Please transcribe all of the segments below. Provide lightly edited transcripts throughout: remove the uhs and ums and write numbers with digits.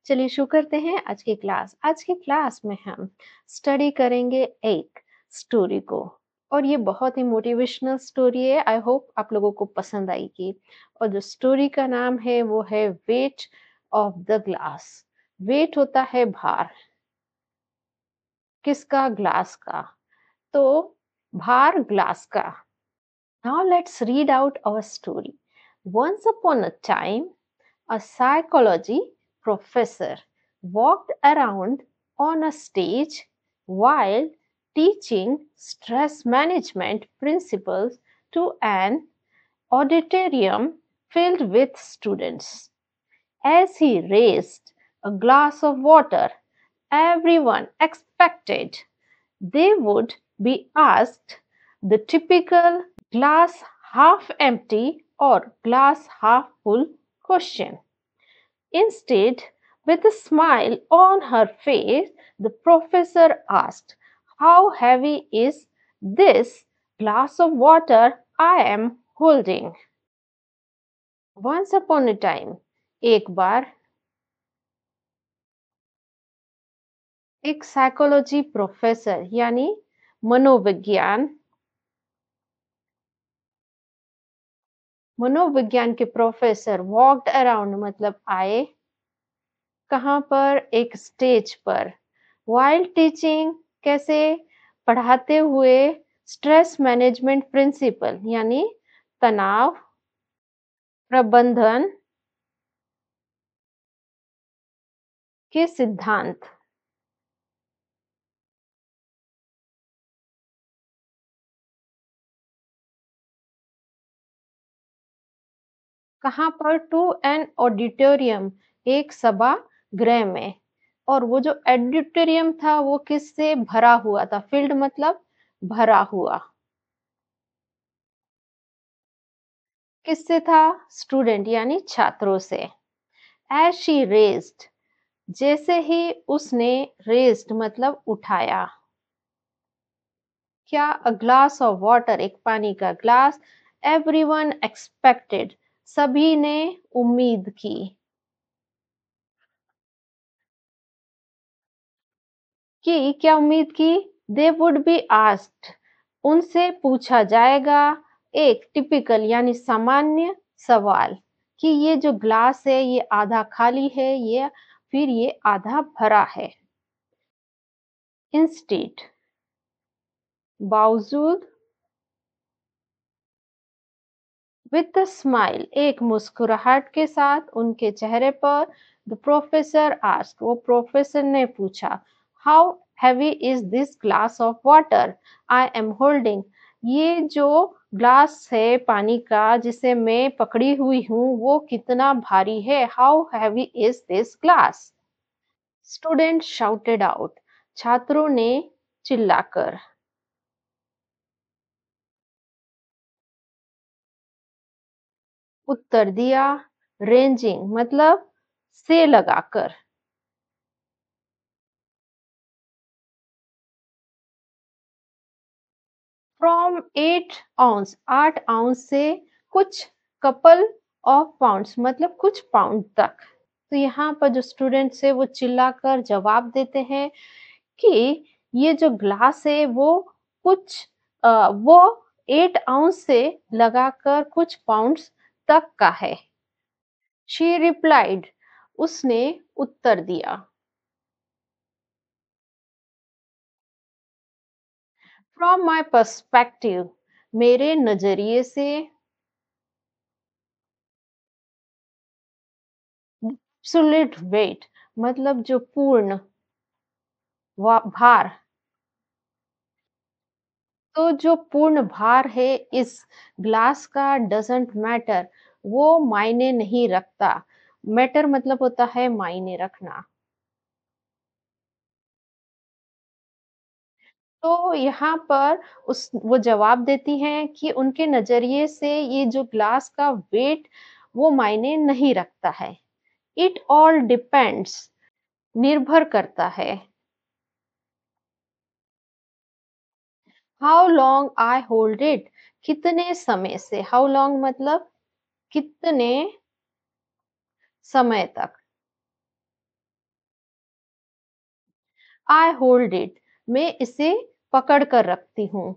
चलिए शुरू करते हैं आज की क्लास। आज की क्लास में हम स्टडी करेंगे एक स्टोरी को और ये बहुत ही मोटिवेशनल स्टोरी है। आई होप आप लोगों को पसंद आएगी। और जो स्टोरी का नाम है वो है weight of the glass. Weight होता है भार, किसका? ग्लास का। तो भार ग्लास का। Now let's read out our story. Once upon a time, a psychology professor walked around on a stage while teaching stress management principles to an auditorium filled with students. As he raised a glass of water, everyone expected they would be asked the typical glass half empty or glass half full question. Instead, with a smile on her face, the professor asked, "How heavy is this glass of water I am holding?" Once upon a time, एक बार एक psychology professor यानी मनोविज्ञान मनोविज्ञान के professor walked around मतलब आए कहाँ पर? एक स्टेज पर। व्हाइल टीचिंग कैसे? पढ़ाते हुए स्ट्रेस मैनेजमेंट प्रिंसिपल यानी तनाव प्रबंधन के सिद्धांत। कहाँ पर? टू एन ऑडिटोरियम, एक सभा गृह में। और वो जो ऑडिटोरियम था वो किससे भरा हुआ था? फील्ड मतलब भरा हुआ। किससे था? स्टूडेंट यानी छात्रों से। एज शी रेज्ड, जैसे ही उसने रेज्ड मतलब उठाया। क्या? अ ग्लास ऑफ वाटर, एक पानी का ग्लास। एवरीवन एक्सपेक्टेड, सभी ने उम्मीद की। क्या उम्मीद की? दे वुड बी आस्क्ड, उनसे पूछा जाएगा एक टिपिकल यानी सामान्य सवाल कि ये जो ग्लास है ये आधा खाली है या फिर ये आधा भरा है। इंस्टेड, बावजूद। विद अ स्माइल, एक मुस्कुराहट के साथ उनके चेहरे पर। द प्रोफेसर आस्क्ड, वो प्रोफेसर ने पूछा, how heavy is this glass of water I am holding, ये जो ग्लास है पानी का जिसे मैं पकड़ी हुई हूँ वो कितना भारी है? How heavy is this glass? Student shouted out, छात्रों ने चिल्लाकर। उत्तर दिया। रेंजिंग मतलब से लगाकर। फ्रॉम 8 आउंस, 8 आउंस से कुछ कपल ऑफ पाउंड्स मतलब कुछ पाउंड तक। तो यहाँ पर जो स्टूडेंट्स है वो चिल्लाकर जवाब देते हैं कि ये जो ग्लास है वो कुछ वो 8 आउंस से लगाकर कुछ पाउंड्स तक का है। शी रिप्लाइड, उसने उत्तर दिया। फ्रॉम माई पर्सपेक्टिव, मेरे नजरिए से। एब्सोल्यूट वेट मतलब जो पूर्ण भार। तो जो पूर्ण भार है इस ग्लास का डजंट मैटर, वो मायने नहीं रखता। मैटर मतलब होता है मायने रखना। तो यहाँ पर उस वो जवाब देती हैं कि उनके नजरिए से ये जो ग्लास का वेट वो मायने नहीं रखता है। इट ऑल डिपेंड्स, निर्भर करता है। How long I hold it, कितने समय से। हाउ लॉन्ग मतलब कितने समय तक। आई होल्ड इट, मैं इसे पकड़ कर रखती हूँ।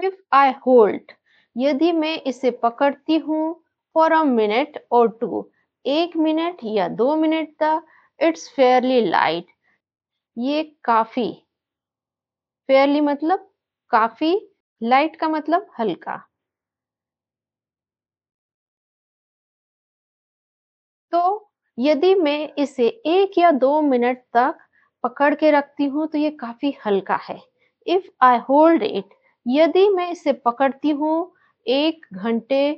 इफ आई होल्ड, यदि मैं इसे पकड़ती हूँ फॉर अ मिनट और टू, 1 मिनट या 2 मिनट तक, इट्स फेयरली लाइट, ये काफी, फेयरली मतलब काफी, लाइट का मतलब हल्का। तो यदि मैं इसे 1 या 2 मिनट तक पकड़ के रखती हूँ तो ये काफी हल्का है। इफ आई होल्ड इट, यदि मैं इसे पकड़ती हूँ 1 घंटे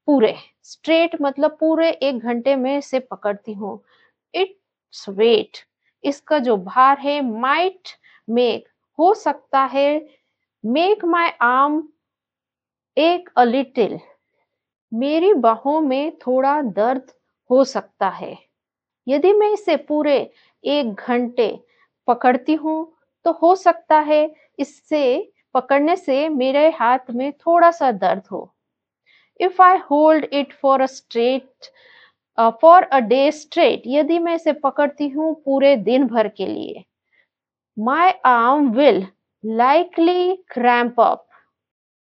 पूरे, स्ट्रेट मतलब पूरे 1 घंटे में इसे पकड़ती हूँ, इट्स वेट, इसका जो भार है, माइट मेक, हो सकता है, मेक माई आर्म एक अ लिटिल, मेरी बाहों में थोड़ा दर्द हो सकता है। यदि मैं इसे पूरे 1 घंटे पकड़ती हूँ, तो हो सकता है इससे पकड़ने से मेरे हाथ में थोड़ा-सा दर्द हो। If I hold it for a day straight, यदि मैं इसे पकड़ती हूँ पूरे दिन भर के लिए, my arm will likely cramp up,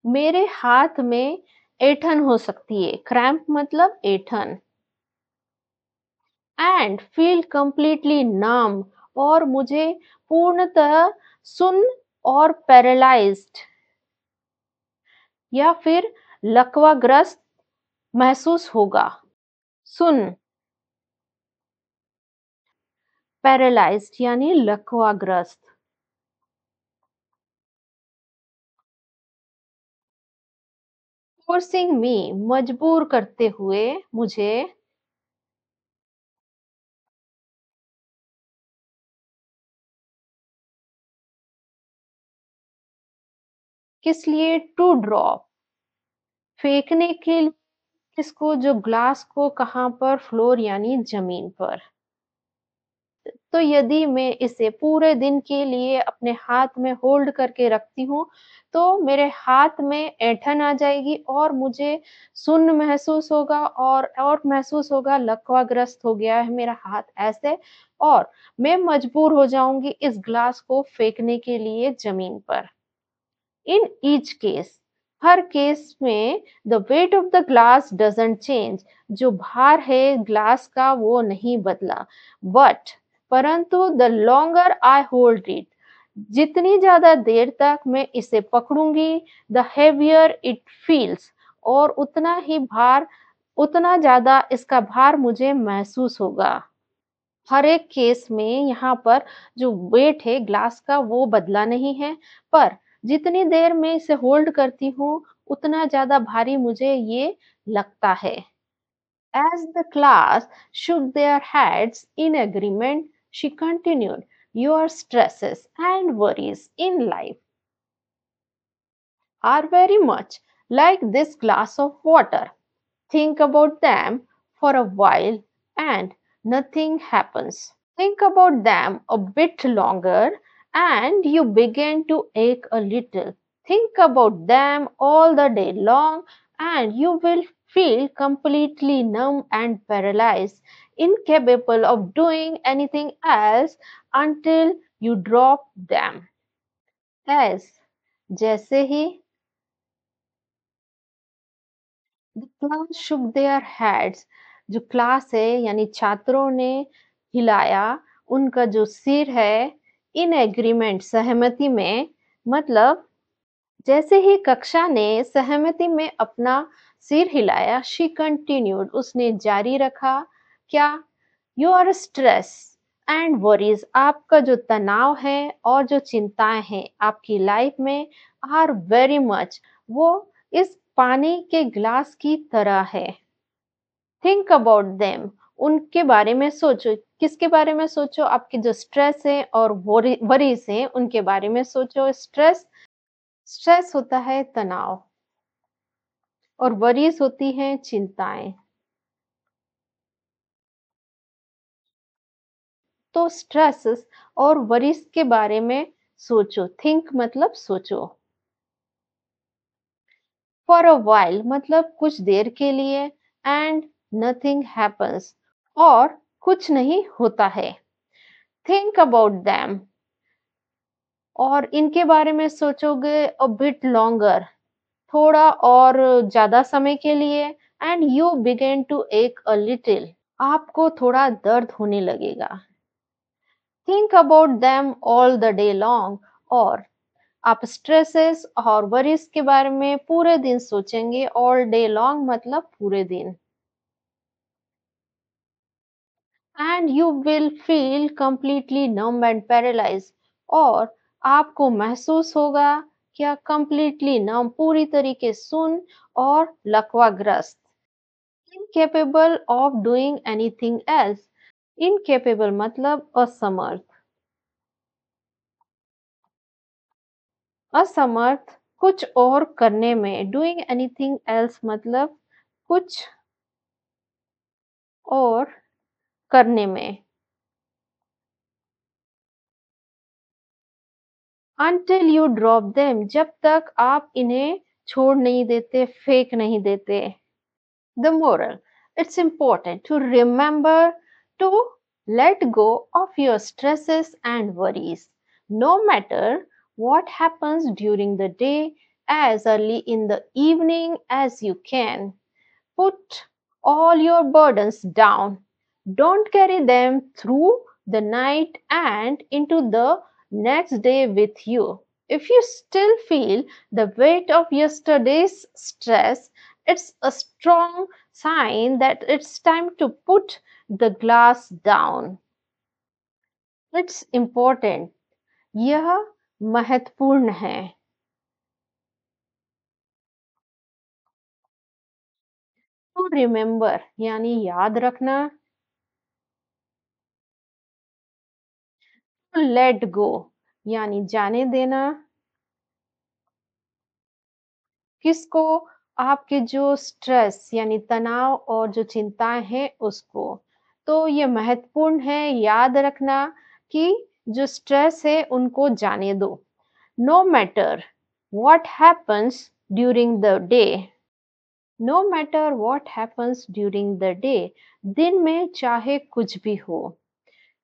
मेरे हाथ में ऐंठन हो सकती है। क्रैम्प मतलब ऐंठन। एंड फील कंप्लीटली नम, और मुझे पूर्णतः सुन्न और पैरालाइज्ड या फिर लकवाग्रस्त महसूस होगा। सुन्न, पैरालाइज्ड यानी लकवाग्रस्त। फोर्सिंग मी, मजबूर करते हुए मुझे, किस लिए, टू ड्रॉप, फेंकने के लिए, किसको, जो ग्लास को, कहाँ पर, फ्लोर यानी जमीन पर। तो यदि मैं इसे पूरे दिन के लिए अपने हाथ में होल्ड करके रखती हूँ, तो मेरे हाथ में ऐंठन आ जाएगी और मुझे सुन्न महसूस होगा, और महसूस होगा लकवाग्रस्त हो गया है मेरा हाथ ऐसे, और मैं मजबूर हो जाऊँगी इस ग्लास को फेंकने के लिए ज़मीन पर। इन ईच केस, हर केस में, the weight of the glass doesn't change, जो भार है ग्लास का वो नहीं बदला, बट, परंतु, the longer I hold it, जितनी ज्यादा देर तक मैं इसे पकड़ूंगी, द हेवियर इट फील्स, और उतना ही भार, उतना ज्यादा इसका भार मुझे महसूस होगा। हर एक केस में यहाँ पर जो वेट है ग्लास का वो बदला नहीं है, पर जितनी देर मैं इसे होल्ड करती हूँ, उतना ज़्यादा भारी मुझे ये लगता है। As the class shook their heads in agreement, she continued, your stresses and worries in life are very much like this glass of water. Think about them for a while and nothing happens. Think about them a bit longer and you begin to ache a little. Think about them all the day long and you will feel completely numb and paralyzed, incapable of doing anything else until you drop them. As जैसे ही the class shook their heads, जो class है यानी छात्रों ने हिलाया उनका जो सिर है, इन एग्रीमेंट सहमति में, मतलब जैसे ही कक्षा ने सहमति में अपना सिर हिलाया, शी कंटिन्यूड, उसने जारी रखा, क्या, योर स्ट्रेस एंड वरीज, आपका जो तनाव है और जो चिंताएं हैं आपकी लाइफ में, आर वेरी मच, वो इस पानी के ग्लास की तरह है। थिंक अबाउट देम, उनके बारे में सोचो। किसके बारे में सोचो, आपके जो स्ट्रेस है और वरीज है उनके बारे में सोचो। स्ट्रेस, स्ट्रेस होता है तनाव, और वरीज होती हैं चिंताएं। तो स्ट्रेस और वरीज के बारे में सोचो। थिंक मतलब सोचो। फॉर अ व्हाइल मतलब कुछ देर के लिए, एंड नथिंग हैपन्स, और कुछ नहीं होता है। थिंक अबाउट देम और इनके बारे में सोचोगे अ बिट लॉन्गर, थोड़ा और ज़्यादा समय के लिए एंड यू बिगिन टू एक अ लिटिल, आपको थोड़ा दर्द होने लगेगा। Think about them all the day long और आप स्ट्रेसेस और वरीज के बारे में पूरे दिन सोचेंगे। ऑल डे लॉन्ग मतलब पूरे दिन। And you will feel completely num and paralyse और आपको महसूस होगा क्या कंप्लीटली नम, पूरी तरीके सुन और लकवाग्रस्त। Incapable of doing anything else, incapable मतलब असमर्थ। असमर्थ कुछ और करने में, डूइंग एनीथिंग एल्स मतलब कुछ और करने में। until you drop them, जब तक आप इन्हें छोड़ नहीं देते, फेंक नहीं देते। The moral, it's important to remember to let go of your stresses and worries, no matter what happens during the day, as early in the evening as you can. Put all your burdens down. Don't carry them through the night and into the next day with you. If you still feel the weight of yesterday's stress, it's a strong sign that it's time to put the glass down. It's important. यह महत्वपूर्ण है। To remember यानी याद रखना। To let go यानी जाने देना। किसको? आपके जो स्ट्रेस यानी तनाव और जो चिंताएं हैं उसको। तो ये महत्वपूर्ण है याद रखना कि जो स्ट्रेस है उनको जाने दो। No matter what happens during the day, no matter what happens during the day, दिन में चाहे कुछ भी हो।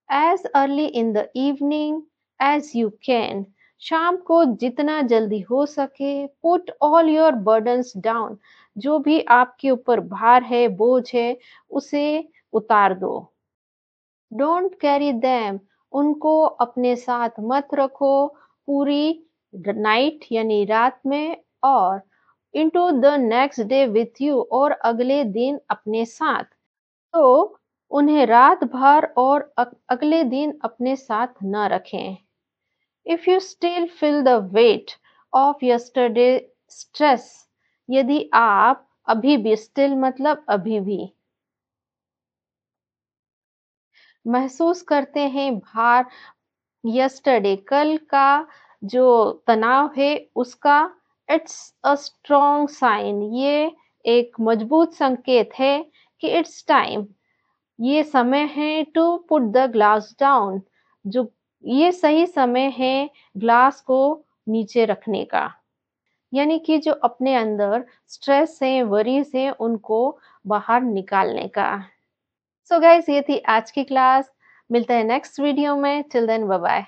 as early in the evening as you can, शाम को जितना जल्दी हो सके। put all your burdens down, जो भी आपके ऊपर भार है, बोझ है, उसे उतार दो। don't carry them, उनको अपने साथ मत रखो पूरी नाइट यानी रात में और into the next day with you, और अगले दिन अपने साथ। तो उन्हें रात भर और अगले दिन अपने साथ न रखें। If you still feel the weight of yesterday stress, यदि आप अभी भी, स्टिल मतलब अभी भी, महसूस करते हैं भार यस्टरडे कल का जो तनाव है उसका, इट्स अ स्ट्रॉन्ग साइन, ये एक मजबूत संकेत है कि इट्स टाइम, ये समय है to put the glass down, जो ये सही समय है ग्लास को नीचे रखने का। यानी कि जो अपने अंदर स्ट्रेस है, वरीज है, उनको बाहर निकालने का। सो गाइस, ये थी आज की क्लास। मिलते हैं नेक्स्ट वीडियो में। Till then bye bye.